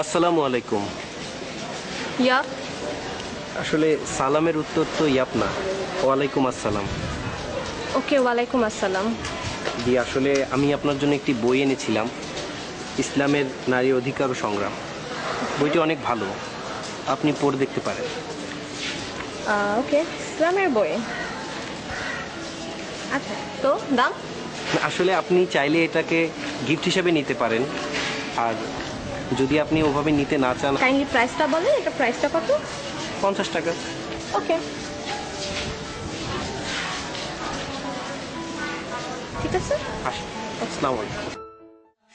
আসসালামু আলাইকুম। ইয়াপ। আসলে সালামের উত্তর তো ইয়াপ না, ওয়ালাইকুম আসসালাম। ওকে, ওয়ালাইকুম আসসালাম। জি, আসলে আমি আপনার জন্য একটি বই এনেছিলাম, ইসলামের নারী অধিকার ও সংগ্রাম। বইটি অনেক ভালো, আপনি পড়ে দেখতে পারেন। ওকে, ইসলামের বই। আচ্ছা, তো দাম? আসলে আপনি চাইলে এটাকে গিফট হিসেবে নিতে পারেন, আর যদি আপনি ওভাবে নিতে না চান। কাইন্ডলি প্রাইসটা বলেন, এটা প্রাইসটা কত? 50 টাকা। ওকে, ঠিক আছে। আসুন, আসসালামু আলাইকুম।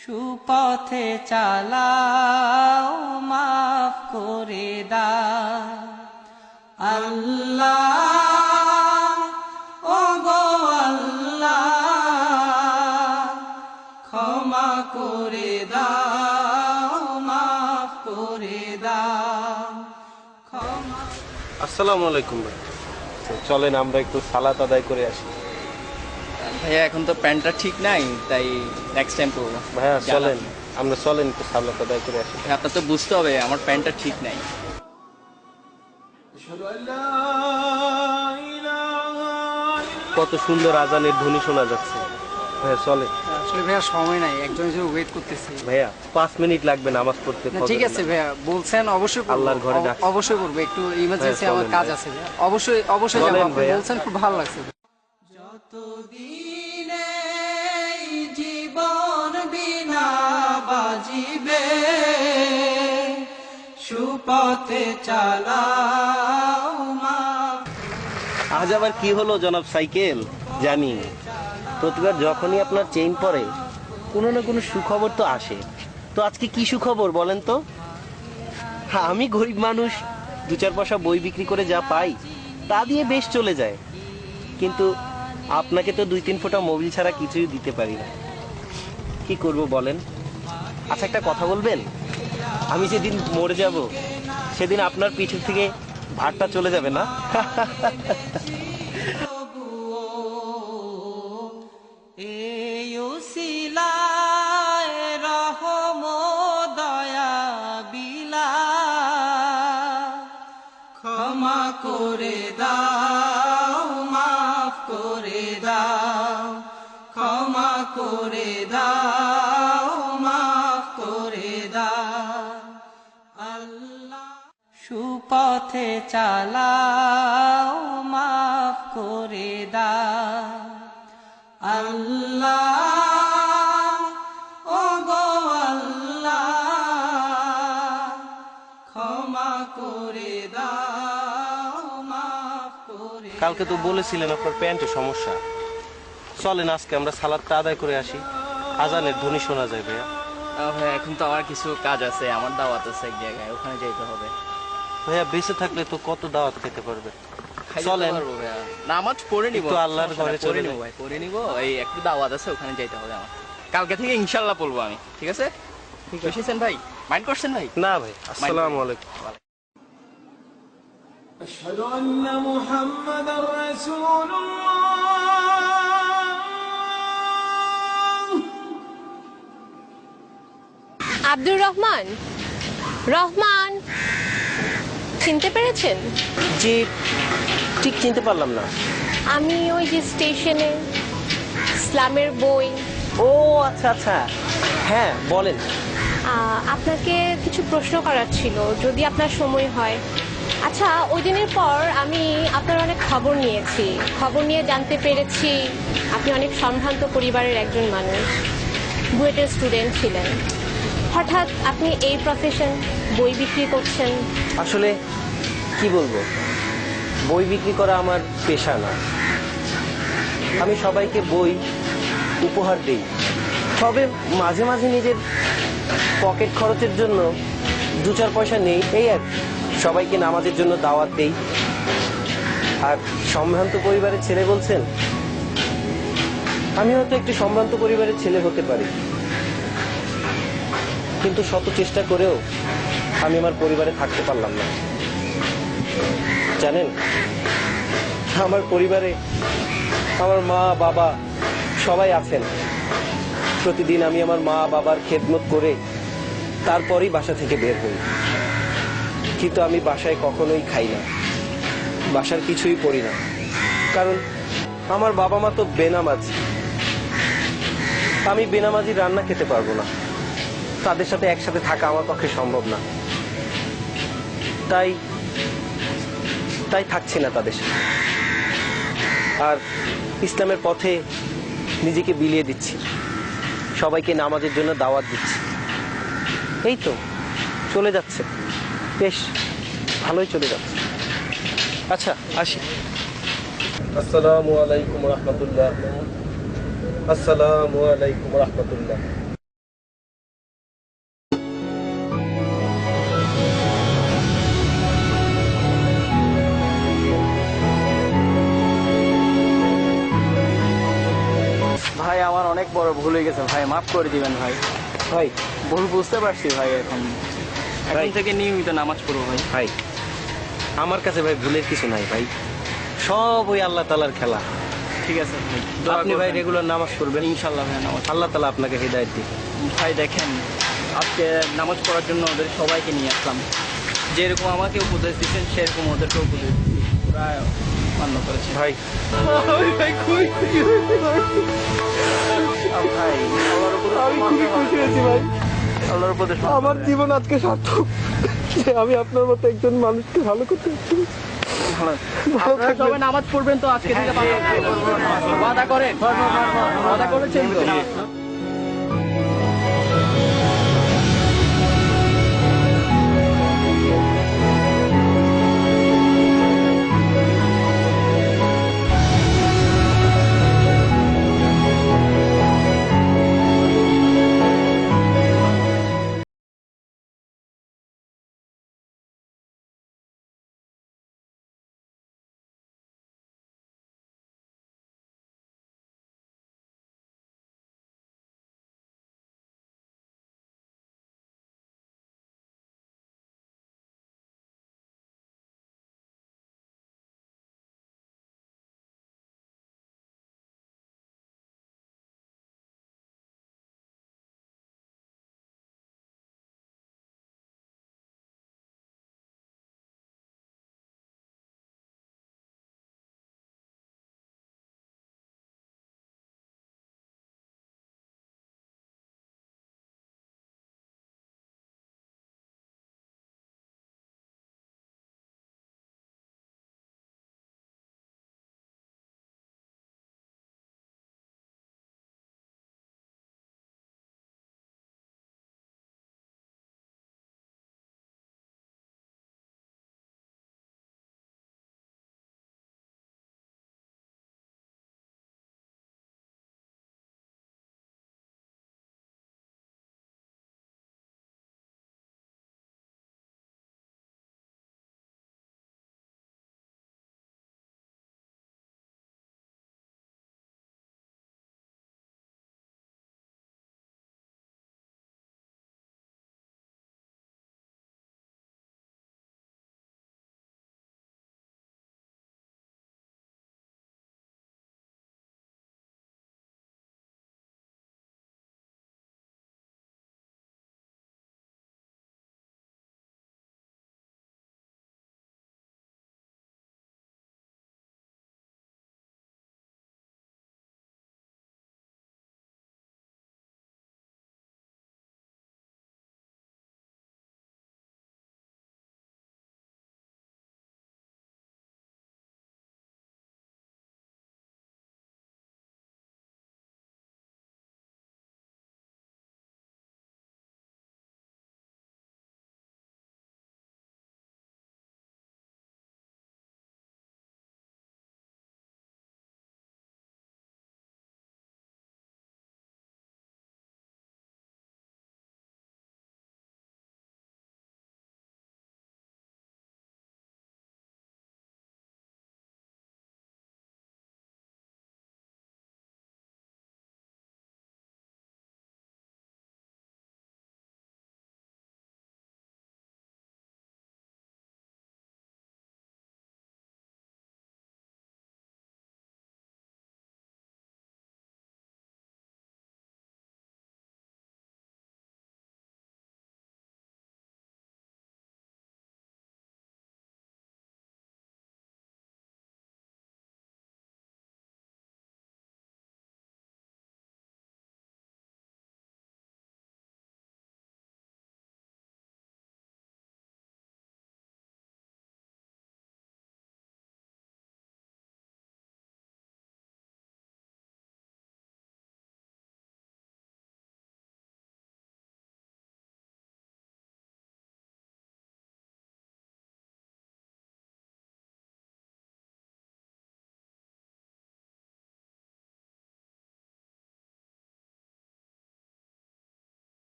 সুপথে চালাও, মাফ করে দাও আল্লাহ, ও গো আল্লাহ, ক্ষমা করে দাও, মাফ করে দাও, ক্ষমা। আসসালামু আলাইকুম ভাই। চলেন আমরা একটু সালাত আদায় করে আসি। ভাইয়া এখন তো প্যান্টটা ঠিক নাই, তাই নেক্সট টাইম করবো। ভাইয়া চলেন, আমরা চলেন একটু সালাত আদায় করে আসি। আপনার তো বুঝতে হবে আমার প্যান্টটা ঠিক নাই। কত সুন্দর আজানের ধ্বনি শোনা যাচ্ছে। ভাইয়া চলে। আসলে ভাইয়া সময় নাই, একজনের জন্য ওয়েট করতেছি। ভাইয়া 5 মিনিট লাগবে নামাজ পড়তে। না, ঠিক আছে ভাইয়া, বলছেন অবশ্যই করবো। আল্লাহর ঘরে ডাকছেন। অবশ্যই করবো, একটু ইমার্জেন্সি চলেন আমার কাজ ভাইয়া। আছে ভাইয়া। অবশ্যই অবশ্যই যাবো, চলেন আপনি ভাইয়া। বলছেন, খুব ভালো লাগছে। যতদিন এই জীবন বিনা বাজিবে, সুপথে চালাও, মাফ। আজ আবার কি হলো জনাব সাইকেল? জানি প্রতিবার যখনই আপনার চেইন পরে কোনো না কোনো সুখবর তো আসে। তো আজকে কি সুখবর বলেন তো? হ্যাঁ, আমি গরিব মানুষ, 2-4 পয়সা বই বিক্রি করে যা পাই তা দিয়ে বেশ চলে যায়, কিন্তু আপনাকে তো 2-3 ফোঁটা মোবিল ছাড়া কিছুই দিতে পারি না। কি করব বলেন? আচ্ছা, একটা কথা বলবেন, আমি যেদিন মরে যাব সেদিন আপনার পিঠের থেকে ভারটা চলে যাবে না? এই উসিলায় রহম দয়া বিলা, ক্ষমা করে দাও, মাফ করে দাও, ক্ষমা করে দাও, মাফ করে দাও আল্লাহ। সুপথে চালাও, মাফ করে দাও আল্লাহ, ও গো আল্লাহ, ক্ষমা করে দাও, মাফ করে। কালকে তো বলেছিলেন আপনার প্যান্টে সমস্যা। চলেন আজকে আমরা সালাদটা আদায় করে আসি, আজানের ধ্বনি শোনা যায়। ভাইয়া ভাইয়া এখন তো আমার কিছু কাজ আছে, আমার দাওয়াত আছে এক জায়গায়, ওখানে যেতে হবে। ভাইয়া বেঁচে থাকলে তো কত দাওয়াত খেতে পারবে। খাইতে চলেন। পারবো ভাইয়া, নামাজ পড়ে নিবো, একটু আল্লাহর ঘরে পড়ে চলে নিবো যাই। ভাই, পড়ে নিবো। এই একটু দাওয়াত আছে, ওখানে যেতে হবে আমার। কালকে থেকে ইনশাল্লাহ পড়বো আমি, ঠিক আছে? বুঝেছেন ভাই? মাইন্ড করছেন ভাই? না ভাই, আসসালামু আলাইকুম। أشهد أن محمدا رسول الله। আব্দুর রহমান, রহমান, চিনতে পেরেছেন? জি, ঠিক চিনতে পারলাম না। আমি ওই যে স্টেশনে ইসলামের বই। ও আচ্ছা আচ্ছা, হ্যাঁ বলেন। আপনাকে কিছু প্রশ্ন করার ছিল, যদি আপনার সময় হয়। আচ্ছা, ওই দিনের পর আমি আপনার অনেক খবর নিয়েছি, খবর নিয়ে জানতে পেরেছি আপনি অনেক সম্ভ্রান্ত পরিবারের একজন মানুষ, বুয়েটের স্টুডেন্ট ছিলেন। হঠাৎ আপনি এই প্রফেশন, বই বিক্রি করছেন। আসলে কি বলবো, বই বিক্রি করা আমার পেশা না। আমি সবাইকে বই উপহার দিই, তবে মাঝে মাঝে নিজের পকেট খরচের জন্য 2-4 পয়সা নেই, এই আর কি। সবাইকে নামাজের জন্য দাওয়াত দেই। আর সম্ভ্রান্ত পরিবারের ছেলে বলছেন, আমি হয়তো একটি সম্ভ্রান্ত পরিবারের ছেলে হতে পারি, কিন্তু শত চেষ্টা করেও আমি আমার পরিবারে থাকতে পারলাম না। জানেন, আমার পরিবারে আমার মা বাবা সবাই আছেন। প্রতিদিন আমি আমার মা বাবার খেদমত করে তারপরেই বাসা থেকে বের হই। কিন্তু আমি বাসায় কখনোই খাই না, বাসার কিছুই পড়ি না, কারণ আমার বাবা মা তো বেনামাজি। আমি বেনামাজি রান্না খেতে পারবো না, তাদের সাথে একসাথে থাকা আমার পক্ষে সম্ভব না। তাই তাই থাকছি না তাদের সাথে, আর ইসলামের পথে নিজেকে বিলিয়ে দিচ্ছি, সবাইকে নামাজের জন্য দাওয়াত দিচ্ছি। এই তো চলে যাচ্ছে, বেশ ভালোই চলে যাচ্ছে। আচ্ছা আসি। আসসালামু আলাইকুম রহমতুল্লাহ। আসসালামু আলাইকুম রহমতুল্লাহ। ভাই আমার অনেক বড় ভুল হয়ে গেছে ভাই, মাফ করে দিবেন ভাই। ভাই ভুল বুঝতে পারছি ভাই, এখন ভাই। থেকে নিয়মিত নামাজ পড়বো ভাই। ভাই আমার কাছে ভাই ভুলের কিছু নাই ভাই, সব ওই আল্লাহ তাআলার খেলা। ঠিক আছে ভাই, দোয়া আপনি ভাই করবেন। রেগুলার নামাজ পড়বেন, ইনশাল্লাহ ভাই নামাজ। আল্লাহ তাআলা আপনাকে হিদায়াত দিন। ভাই দেখেন, আজকে নামাজ পড়ার জন্য ওদের সবাইকে নিয়ে আসলাম, যেরকম আমাকে উপদেশ দিচ্ছেন সেরকম ওদেরকে উপদেশ দিচ্ছি, ওরা মান্য করেছে। ভাই ভাই খুবই খুশি হয়েছি ভাই। ভাই আল্লাহর উপরে আমি খুবই খুশি হয়েছি ভাই, আল্লাহর উপরে আমার জীবন আজকে সার্থক যে আমি আপনার মতো একজন মানুষকে ভালো করতে পারছি। আপনারা সবাই নামাজ পড়বেন তো আজকে থেকে? ওয়াদা করেন, ওয়াদা করেছেন তো?